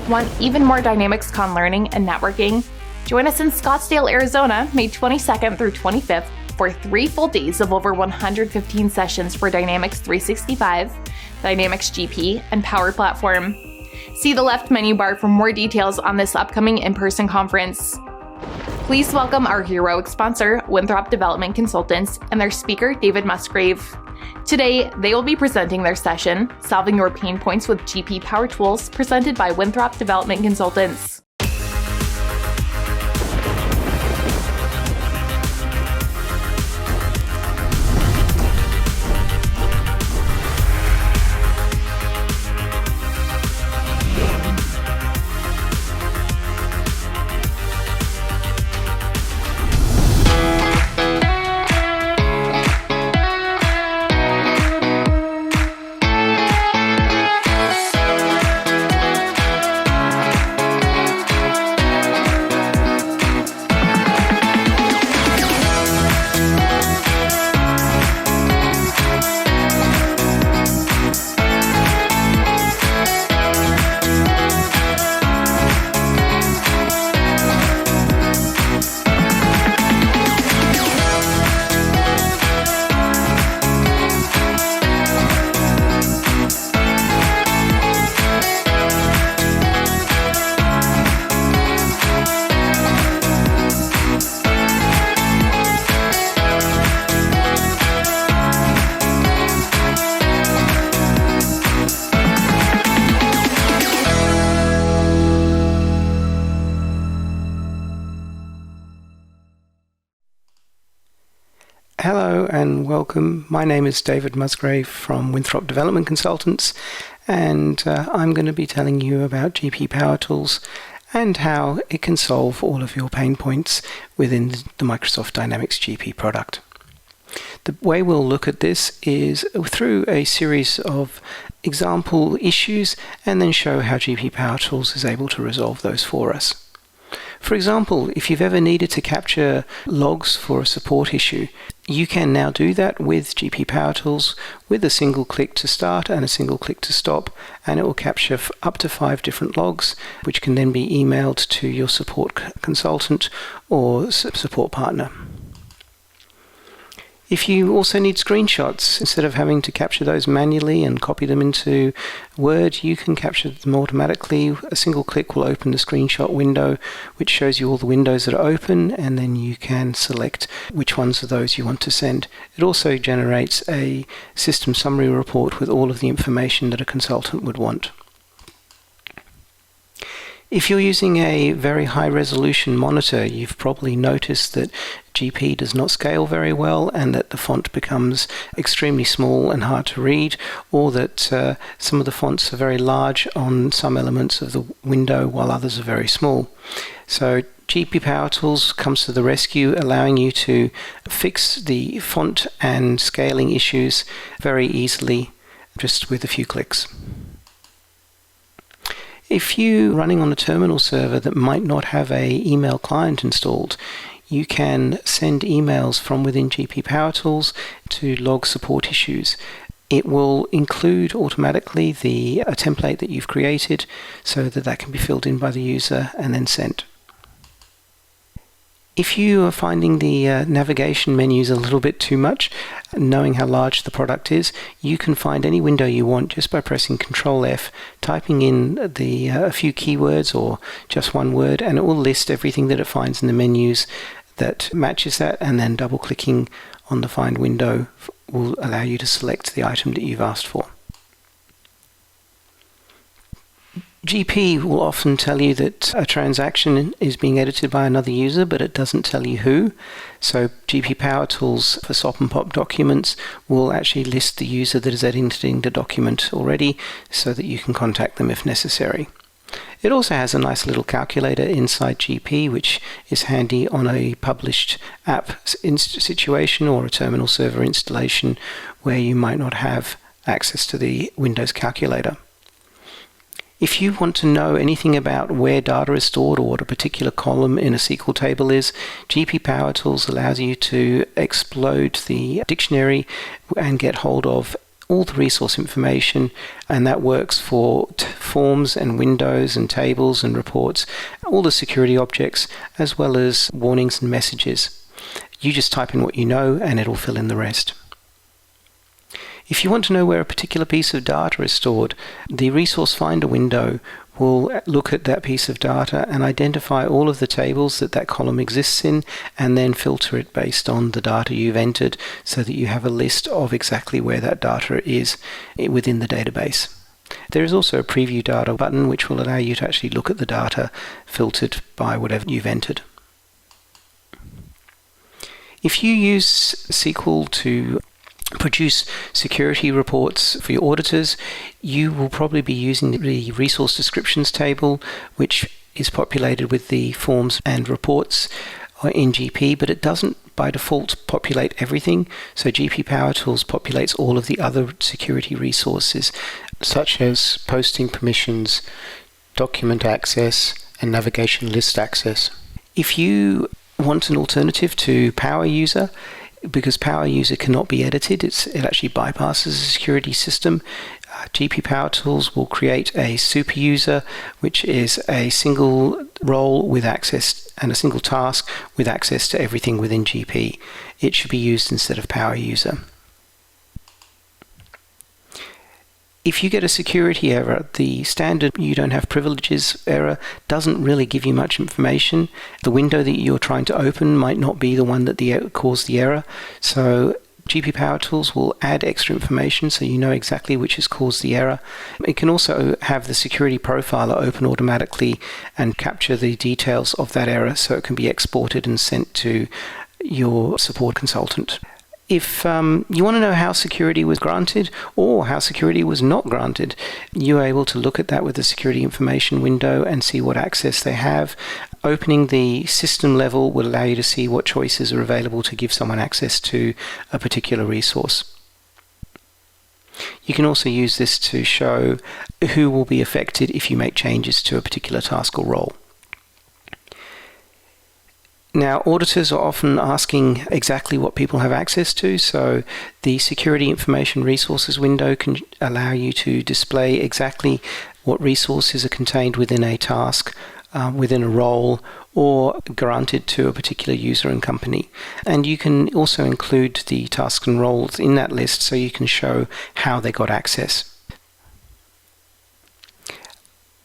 Want even more DynamicsCon learning and networking? Join us in Scottsdale, Arizona, May 22nd through 25th for 3 full days of over 115 sessions for Dynamics 365, Dynamics GP, and Power Platform. See the left menu bar for more details on this upcoming in-person conference. Please welcome our heroic sponsor, Winthrop Development Consultants, and their speaker, David Musgrave. Today, they will be presenting their session, Solving Your Pain Points with GP Power Tools, presented by Winthrop Development Consultants. Hello and welcome. My name is David Musgrave from Winthrop Development Consultants, and I'm going to be telling you about GP Power Tools and how it can solve all of your pain points within the Microsoft Dynamics GP product. The way we'll look at this is through a series of example issues and then show how GP Power Tools is able to resolve those for us. For example, if you've ever needed to capture logs for a support issue, you can now do that with GP Power Tools with a single click to start and a single click to stop, and it will capture up to 5 different logs, which can then be emailed to your support consultant or support partner. If you also need screenshots, instead of having to capture those manually and copy them into Word, you can capture them automatically. A single click will open the screenshot window, which shows you all the windows that are open, and then you can select which ones of those you want to send. It also generates a system summary report with all of the information that a consultant would want. If you're using a very high resolution monitor, you've probably noticed that GP does not scale very well and that the font becomes extremely small and hard to read, or that some of the fonts are very large on some elements of the window while others are very small. So GP Power Tools comes to the rescue, allowing you to fix the font and scaling issues very easily just with a few clicks. If you're running on a terminal server that might not have an email client installed, you can send emails from within GP Power Tools to log support issues. It will include automatically a template that you've created so that can be filled in by the user and then sent. If you are finding the navigation menus a little bit too much, knowing how large the product is, you can find any window you want just by pressing Ctrl F, typing in a few keywords or just one word, and it will list everything that it finds in the menus that matches that, and then double-clicking on the Find window will allow you to select the item that you've asked for. GP will often tell you that a transaction is being edited by another user, but it doesn't tell you who. So GP Power Tools for SOP and POP documents will actually list the user that is editing the document already so that you can contact them if necessary. It also has a nice little calculator inside GP, which is handy on a published app situation or a terminal server installation where you might not have access to the Windows calculator. If you want to know anything about where data is stored or what a particular column in a SQL table is, GP Power Tools allows you to explode the dictionary and get hold of all the resource information, and that works for forms and windows and tables and reports, all the security objects, as well as warnings and messages. You just type in what you know and it'll fill in the rest. If you want to know where a particular piece of data is stored, the Resource Finder window will look at that piece of data and identify all of the tables that column exists in, and then filter it based on the data you've entered so that you have a list of exactly where that data is within the database. There is also a preview data button which will allow you to actually look at the data filtered by whatever you've entered. If you use SQL to produce security reports for your auditors, you will probably be using the resource descriptions table, which is populated with the forms and reports in GP, but it doesn't by default populate everything. So GP Power Tools populates all of the other security resources, such as posting permissions, document access, and navigation list access. If you want an alternative to Power User, because Power User cannot be edited, it actually bypasses the security system, GP Power Tools will create a super user, which is a single role with access and a single task with access to everything within GP. It should be used instead of Power User. If you get a security error, the standard "you don't have privileges" error doesn't really give you much information. The window that you're trying to open might not be the one that caused the error. So GP Power Tools will add extra information so you know exactly which has caused the error. It can also have the security profiler open automatically and capture the details of that error so it can be exported and sent to your support consultant. If you want to know how security was granted or how security was not granted, you're able to look at that with the security information window and see what access they have. Opening the system level will allow you to see what choices are available to give someone access to a particular resource. You can also use this to show who will be affected if you make changes to a particular task or role. Now, auditors are often asking exactly what people have access to, so the Security Information Resources window can allow you to display exactly what resources are contained within a task, within a role, or granted to a particular user and company. And you can also include the tasks and roles in that list so you can show how they got access.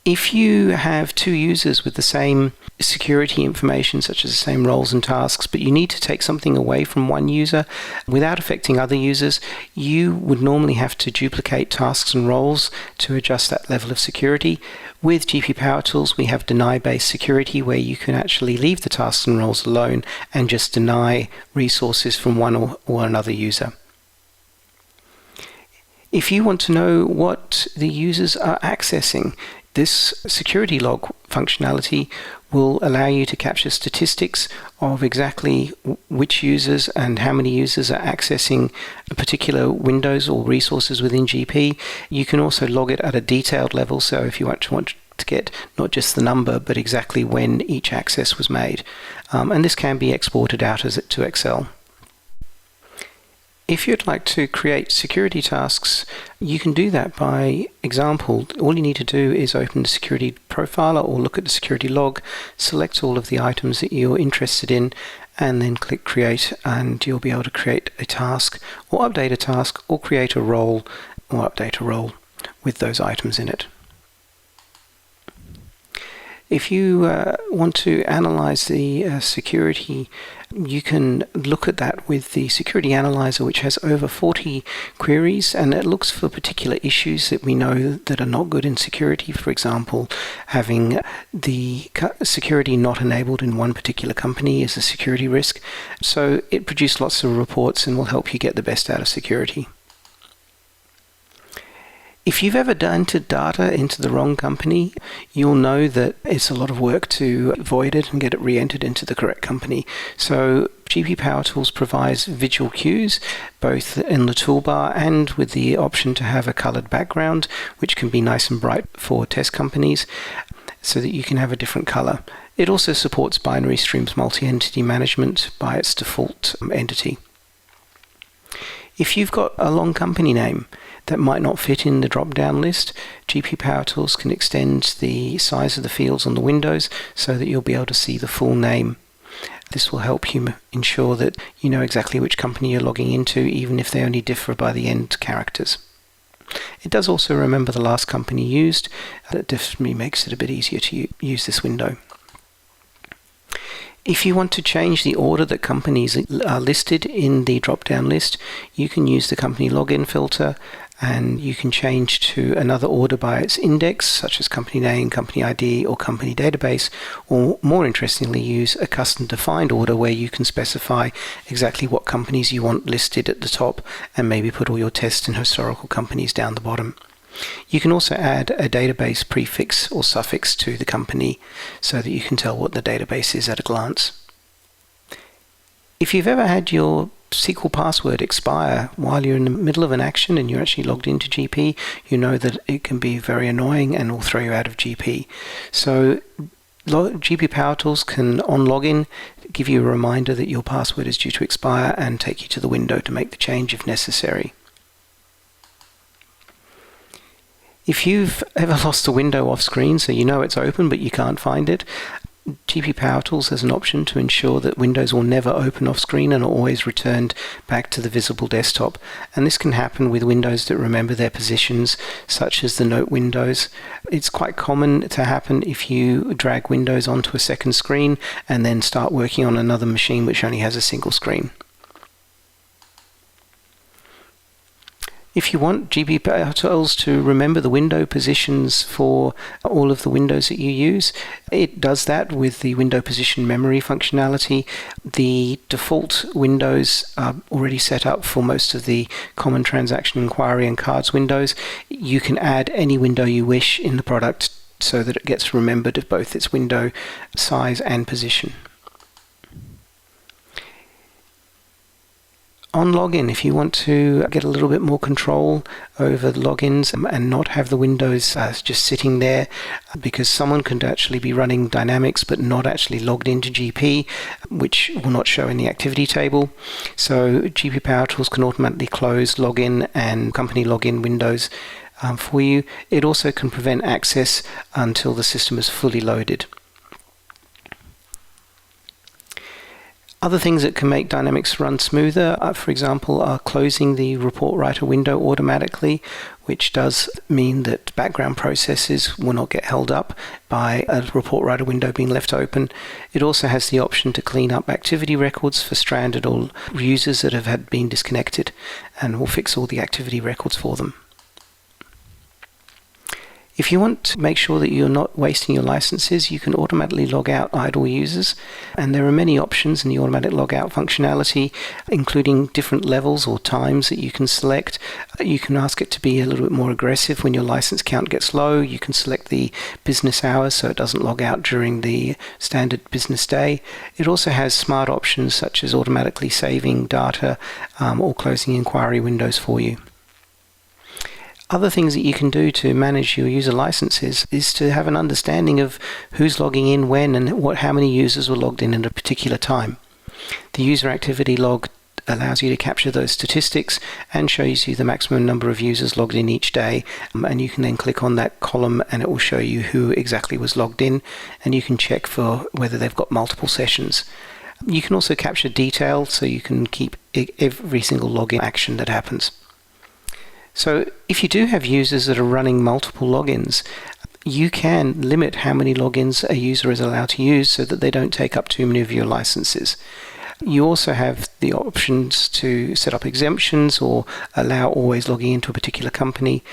If you have two users with the same security information, such as the same roles and tasks, but you need to take something away from one user without affecting other users, you would normally have to duplicate tasks and roles to adjust that level of security. With GP Power Tools, we have deny-based security where you can actually leave the tasks and roles alone and just deny resources from one or another user. If you want to know what the users are accessing, this security log functionality will allow you to capture statistics of exactly which users and how many users are accessing particular windows or resources within GP. You can also log it at a detailed level, so if you want to get not just the number, but exactly when each access was made. And this can be exported out to Excel. If you'd like to create security tasks, you can do that by example. All you need to do is open the security profiler or look at the security log, select all of the items that you're interested in, and then click Create, and you'll be able to create a task or update a task or create a role or update a role with those items in it. If you want to analyze the security, you can look at that with the Security Analyzer, which has over 40 queries, and it looks for particular issues that we know that are not good in security. For example, having the security not enabled in one particular company is a security risk. So it produces lots of reports and will help you get the best out of security. If you've ever entered data into the wrong company, you'll know that it's a lot of work to void it and get it re-entered into the correct company. So GP Power Tools provides visual cues, both in the toolbar and with the option to have a colored background, which can be nice and bright for test companies, so that you can have a different color. It also supports binary streams multi-entity management by its default entity. If you've got a long company name that might not fit in the drop-down list, GP Power Tools can extend the size of the fields on the windows so that you'll be able to see the full name. This will help you ensure that you know exactly which company you're logging into, even if they only differ by the end characters. It does also remember the last company used. That definitely makes it a bit easier to use this window. If you want to change the order that companies are listed in the drop-down list, you can use the company login filter, and you can change to another order by its index, such as company name, company ID, or company database, or more interestingly, use a custom defined order where you can specify exactly what companies you want listed at the top and maybe put all your test and historical companies down the bottom. You can also add a database prefix or suffix to the company so that you can tell what the database is at a glance. If you've ever had your SQL password expire while you're in the middle of an action and you're actually logged into GP, you know that it can be very annoying and will throw you out of GP. So GP Power Tools can, on login, give you a reminder that your password is due to expire and take you to the window to make the change if necessary. If you've ever lost a window off screen, so you know it's open but you can't find it, GP Power Tools has an option to ensure that windows will never open off screen and are always returned back to the visible desktop. And this can happen with windows that remember their positions, such as the note windows. It's quite common to happen if you drag Windows onto a second screen and then start working on another machine which only has a single screen. If you want GP Power Tools to remember the window positions for all of the windows that you use, it does that with the window position memory functionality. The default windows are already set up for most of the common transaction inquiry and cards windows. You can add any window you wish in the product so that it gets remembered of both its window size and position. On login, if you want to get a little bit more control over the logins and not have the windows just sitting there, because someone could actually be running Dynamics but not actually logged into GP, which will not show in the activity table. So GP Power Tools can automatically close login and company login windows for you. It also can prevent access until the system is fully loaded. Other things that can make Dynamics run smoother, for example, are closing the report writer window automatically, which does mean that background processes will not get held up by a report writer window being left open. It also has the option to clean up activity records for stranded or users that have been disconnected, and will fix all the activity records for them. If you want to make sure that you're not wasting your licenses, you can automatically log out idle users, and there are many options in the automatic logout functionality, including different levels or times that you can select. You can ask it to be a little bit more aggressive when your license count gets low. You can select the business hours so it doesn't log out during the standard business day. It also has smart options such as automatically saving data or closing inquiry windows for you. Other things that you can do to manage your user licenses is to have an understanding of who's logging in when and how many users were logged in at a particular time. The user activity log allows you to capture those statistics and shows you the maximum number of users logged in each day, and you can then click on that column and it will show you who exactly was logged in, and you can check for whether they've got multiple sessions. You can also capture detail so you can keep every single login action that happens. So if you do have users that are running multiple logins, you can limit how many logins a user is allowed to use so that they don't take up too many of your licenses. You also have the options to set up exemptions or allow always logging into a particular company,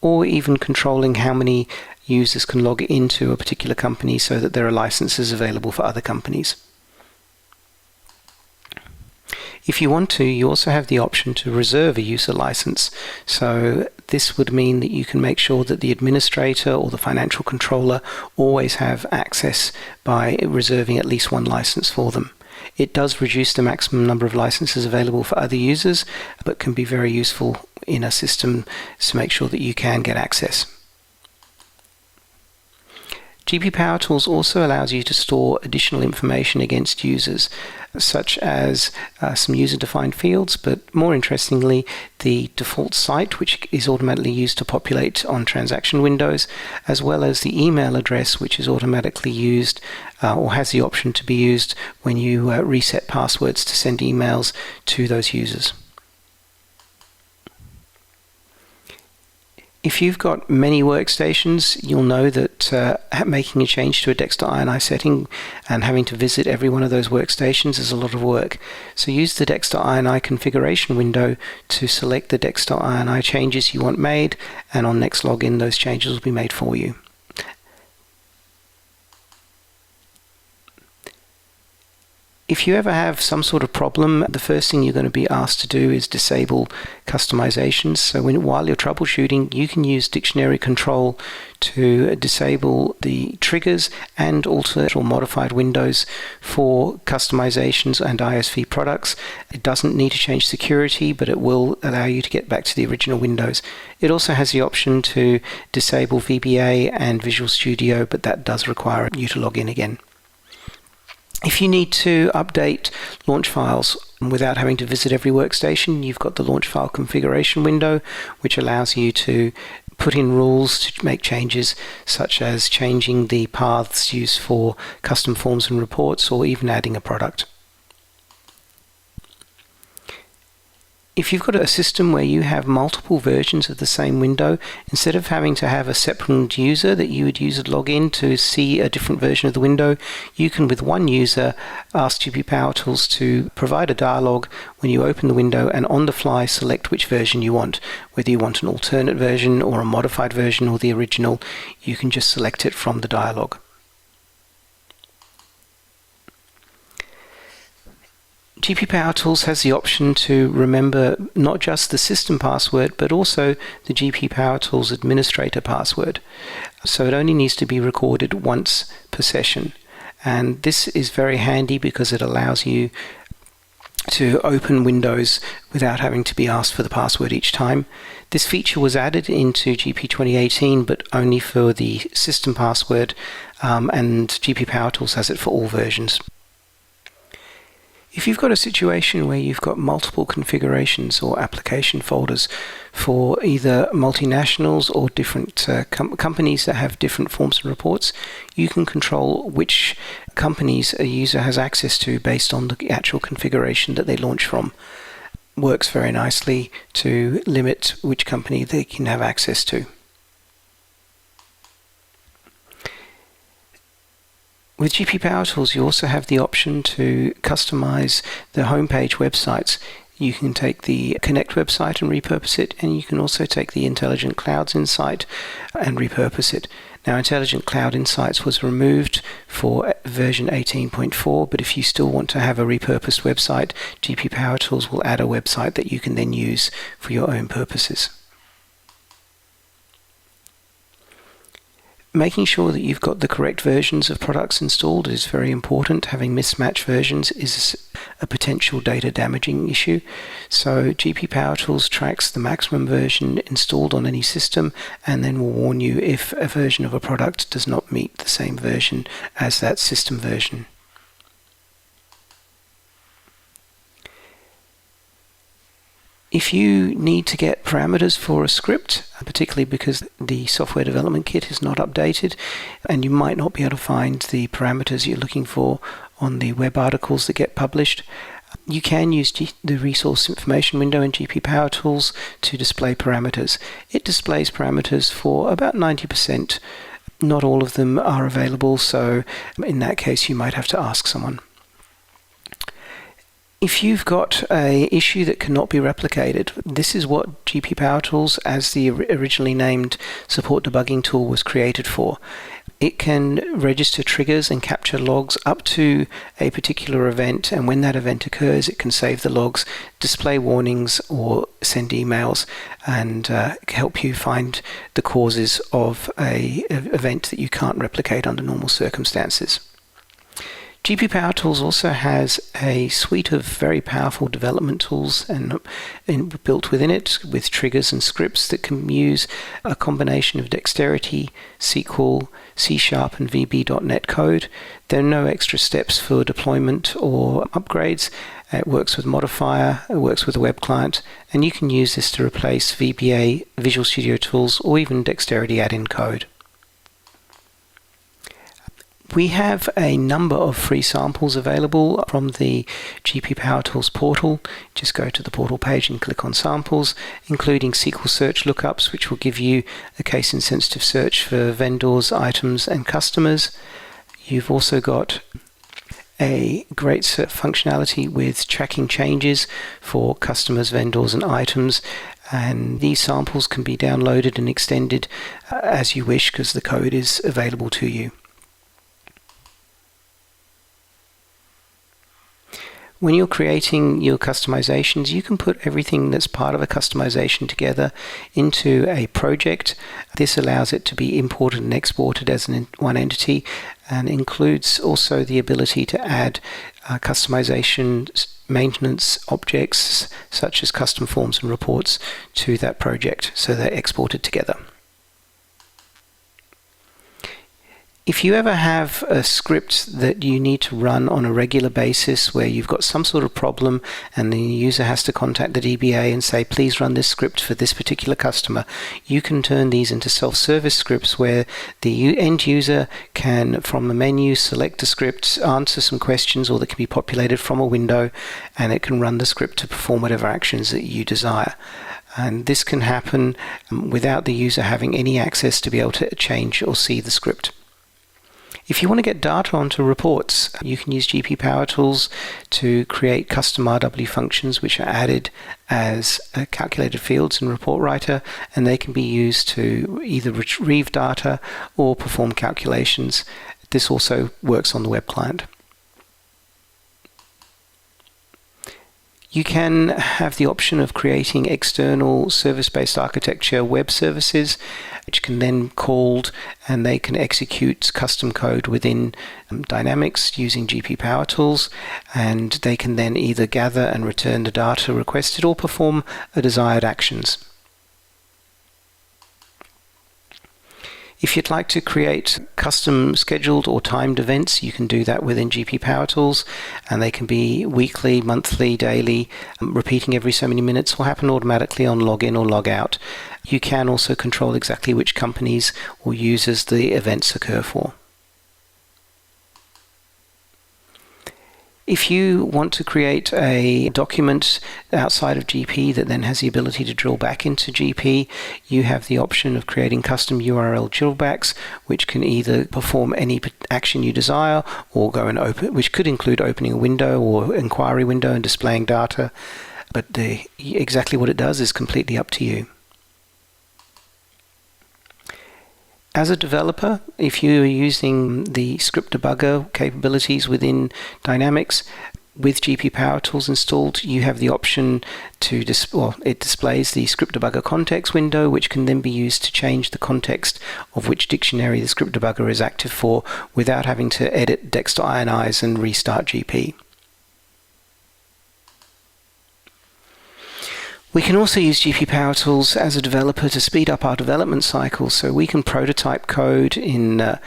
or even controlling how many users can log into a particular company so that there are licenses available for other companies. If you want to, you also have the option to reserve a user license. So this would mean that you can make sure that the administrator or the financial controller always have access by reserving at least one license for them. It does reduce the maximum number of licenses available for other users, but can be very useful in a system to make sure that you can get access. GP Power Tools also allows you to store additional information against users. such as some user-defined fields, but more interestingly, the default site, which is automatically used to populate on transaction windows, as well as the email address, which is automatically used or has the option to be used when you reset passwords to send emails to those users. If you've got many workstations, you'll know that making a change to a Dex.ini setting and having to visit every one of those workstations is a lot of work. So use the Dex.ini configuration window to select the Dex.ini changes you want made, and on next login those changes will be made for you. If you ever have some sort of problem, the first thing you're going to be asked to do is disable customisations. So while you're troubleshooting, you can use dictionary control to disable the triggers and alter or modified windows for customisations and ISV products. It doesn't need to change security, but it will allow you to get back to the original windows. It also has the option to disable VBA and Visual Studio, but that does require you to log in again. If you need to update launch files without having to visit every workstation, you've got the launch file configuration window, which allows you to put in rules to make changes, such as changing the paths used for custom forms and reports, or even adding a product. If you've got a system where you have multiple versions of the same window, instead of having to have a separate user that you would use to log in to see a different version of the window, you can, with one user, ask GP Power Tools to provide a dialog when you open the window and on the fly select which version you want. Whether you want an alternate version or a modified version or the original, you can just select it from the dialog. GP Power Tools has the option to remember not just the system password, but also the GP Power Tools administrator password. So it only needs to be recorded once per session. And this is very handy because it allows you to open Windows without having to be asked for the password each time. This feature was added into GP 2018, but only for the system password, and GP Power Tools has it for all versions. If you've got a situation where you've got multiple configurations or application folders for either multinationals or different companies that have different forms and reports, you can control which companies a user has access to based on the actual configuration that they launch from. Works very nicely to limit which company they can have access to. With GP Power Tools, you also have the option to customize the homepage websites. You can take the Connect website and repurpose it, and you can also take the Intelligent Clouds Insight and repurpose it. Now, Intelligent Cloud Insights was removed for version 18.4, but if you still want to have a repurposed website, GP Power Tools will add a website that you can then use for your own purposes. Making sure that you've got the correct versions of products installed is very important. Having mismatched versions is a potential data damaging issue. So GP Power Tools tracks the maximum version installed on any system and then will warn you if a version of a product does not meet the same version as that system version. If you need to get parameters for a script, particularly because the software development kit is not updated and you might not be able to find the parameters you're looking for on the web articles that get published, you can use the resource information window in GP Power Tools to display parameters. It displays parameters for about 90%. Not all of them are available, so in that case you might have to ask someone. If you've got an issue that cannot be replicated, this is what GP Power Tools, as the originally named support debugging tool, was created for. It can register triggers and capture logs up to a particular event, and when that event occurs, it can save the logs, display warnings, or send emails, and help you find the causes of an event that you can't replicate under normal circumstances. GP Power Tools also has a suite of very powerful development tools and built within it with triggers and scripts that can use a combination of Dexterity, SQL, C# and VB.NET code. There are no extra steps for deployment or upgrades. It works with Modifier, it works with a web client, and you can use this to replace VBA, Visual Studio Tools, or even Dexterity add-in code. We have a number of free samples available from the GP Power Tools portal. Just go to the portal page and click on samples, including SQL search lookups, which will give you a case-insensitive search for vendors, items, and customers. You've also got a great functionality with tracking changes for customers, vendors, and items. And these samples can be downloaded and extended as you wish because the code is available to you. When you're creating your customizations, you can put everything that's part of a customization together into a project. This allows it to be imported and exported as one entity, and includes also the ability to add customization maintenance objects such as custom forms and reports to that project, so they're exported together. If you ever have a script that you need to run on a regular basis where you've got some sort of problem and the user has to contact the DBA and say, please run this script for this particular customer, you can turn these into self-service scripts where the end user can, from the menu, select a script, answer some questions, or that can be populated from a window, and it can run the script to perform whatever actions that you desire. And this can happen without the user having any access to be able to change or see the script. If you want to get data onto reports, you can use GP Power Tools to create custom RW functions which are added as calculated fields in Report Writer, and they can be used to either retrieve data or perform calculations. This also works on the web client. You can have the option of creating external service-based architecture web services, which can then called, and they can execute custom code within Dynamics using GP Power Tools, and they can then either gather and return the data requested or perform the desired actions. If you'd like to create custom scheduled or timed events, you can do that within GP Power Tools, and they can be weekly, monthly, daily, repeating every so many minutes, or happen automatically on login or log out. You can also control exactly which companies or users the events occur for. If you want to create a document outside of GP that then has the ability to drill back into GP, you have the option of creating custom URL drillbacks, which can either perform any action you desire or go and open, which could include opening a window or inquiry window and displaying data. But exactly what it does is completely up to you. As a developer, if you are using the script debugger capabilities within Dynamics with GP Power Tools installed, you have the option to it displays the script debugger context window, which can then be used to change the context of which dictionary the script debugger is active for without having to edit dex.inize and restart GP. We can also use GP Power Tools as a developer to speed up our development cycle, so we can prototype code and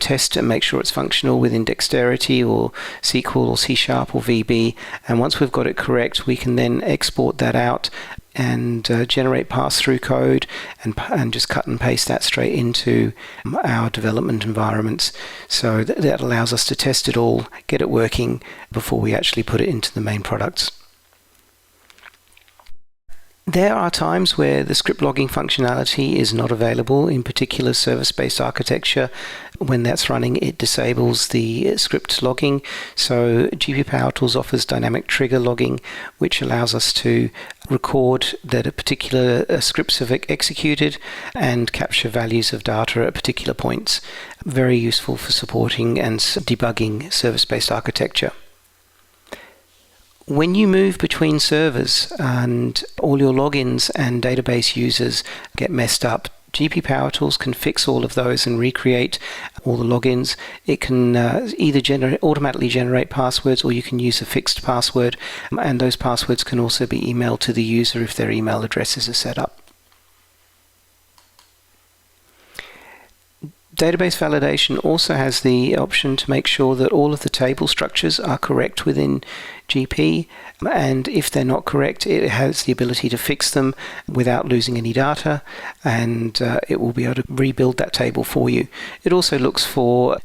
test and make sure it's functional within Dexterity or SQL or C# or VB, and once we've got it correct, we can then export that out and generate pass-through code and just cut and paste that straight into our development environments. So that allows us to test it all, get it working before we actually put it into the main products. There are times where the script logging functionality is not available. In particular, service-based architecture, when that's running, it disables the script logging. So GP Power Tools offers dynamic trigger logging, which allows us to record that a particular scripts have executed and capture values of data at particular points. Very useful for supporting and debugging service-based architecture. When you move between servers and all your logins and database users get messed up, GP Power Tools can fix all of those and recreate all the logins. It can either automatically generate passwords, or you can use a fixed password, and those passwords can also be emailed to the user if their email addresses are set up. Database validation also has the option to make sure that all of the table structures are correct within GP, and if they're not correct, it has the ability to fix them without losing any data, and it will be able to rebuild that table for you. It also looks for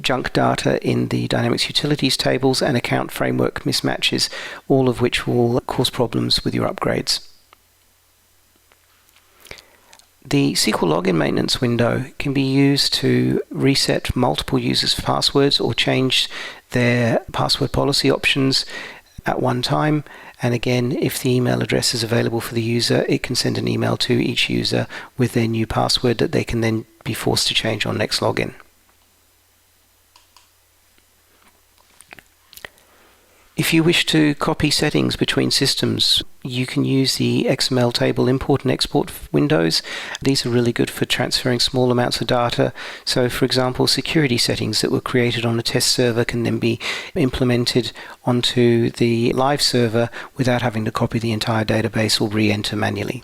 junk data in the Dynamics Utilities tables and account framework mismatches, all of which will cause problems with your upgrades. The SQL login maintenance window can be used to reset multiple users' passwords or change their password policy options at one time. And again, if the email address is available for the user, it can send an email to each user with their new password that they can then be forced to change on next login. If you wish to copy settings between systems, you can use the XML table import and export windows. These are really good for transferring small amounts of data. So, for example, security settings that were created on a test server can then be implemented onto the live server without having to copy the entire database or re-enter manually.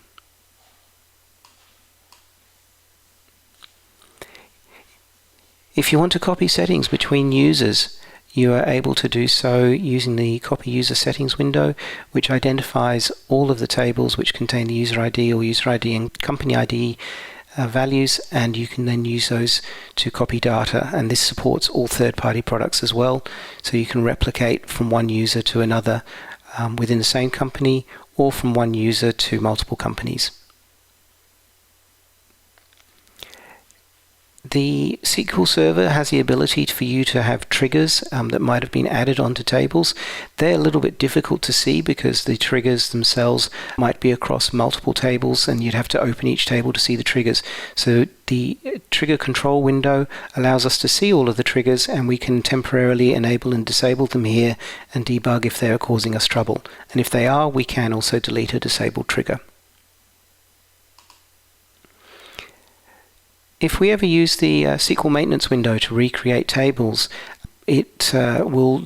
If you want to copy settings between users, you are able to do so using the Copy User Settings window, which identifies all of the tables which contain the user ID or user ID and company ID values, and you can then use those to copy data, and this supports all third-party products as well, so you can replicate from one user to another within the same company, or from one user to multiple companies. The SQL Server has the ability for you to have triggers that might have been added onto tables. They're a little bit difficult to see because the triggers themselves might be across multiple tables, and you'd have to open each table to see the triggers. So the trigger control window allows us to see all of the triggers, and we can temporarily enable and disable them here and debug if they are causing us trouble. And if they are, we can also delete a disabled trigger. If we ever use the SQL maintenance window to recreate tables, it will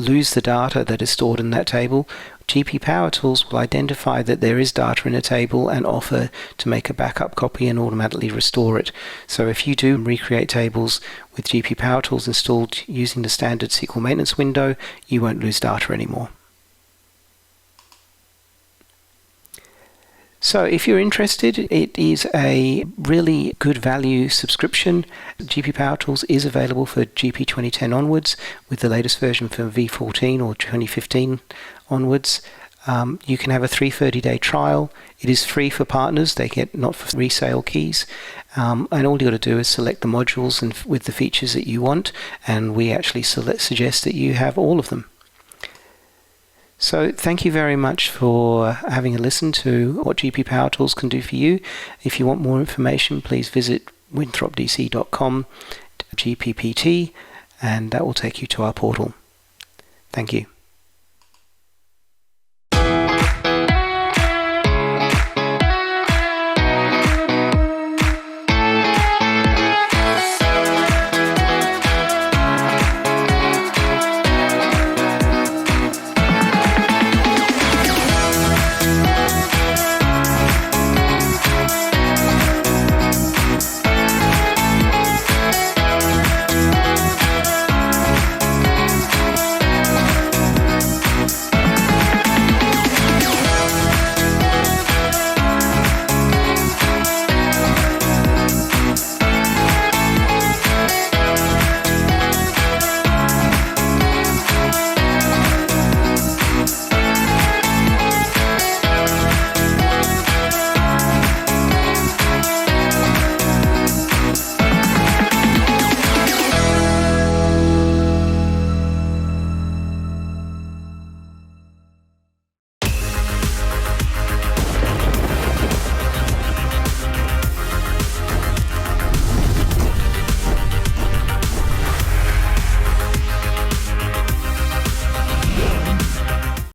lose the data that is stored in that table. GP Power Tools will identify that there is data in a table and offer to make a backup copy and automatically restore it. So if you do recreate tables with GP Power Tools installed using the standard SQL maintenance window, you won't lose data anymore. So if you're interested, it is a really good value subscription. GP Power Tools is available for GP 2010 onwards, with the latest version for V14 or 2015 onwards. You can have a 330-day trial. It is free for partners. They get not for resale keys. And all you got to do is select the modules and with the features that you want, and we actually suggest that you have all of them. So thank you very much for having a listen to what GP Power Tools can do for you. If you want more information, please visit wintropdc.com/GPPT, and that will take you to our portal. Thank you.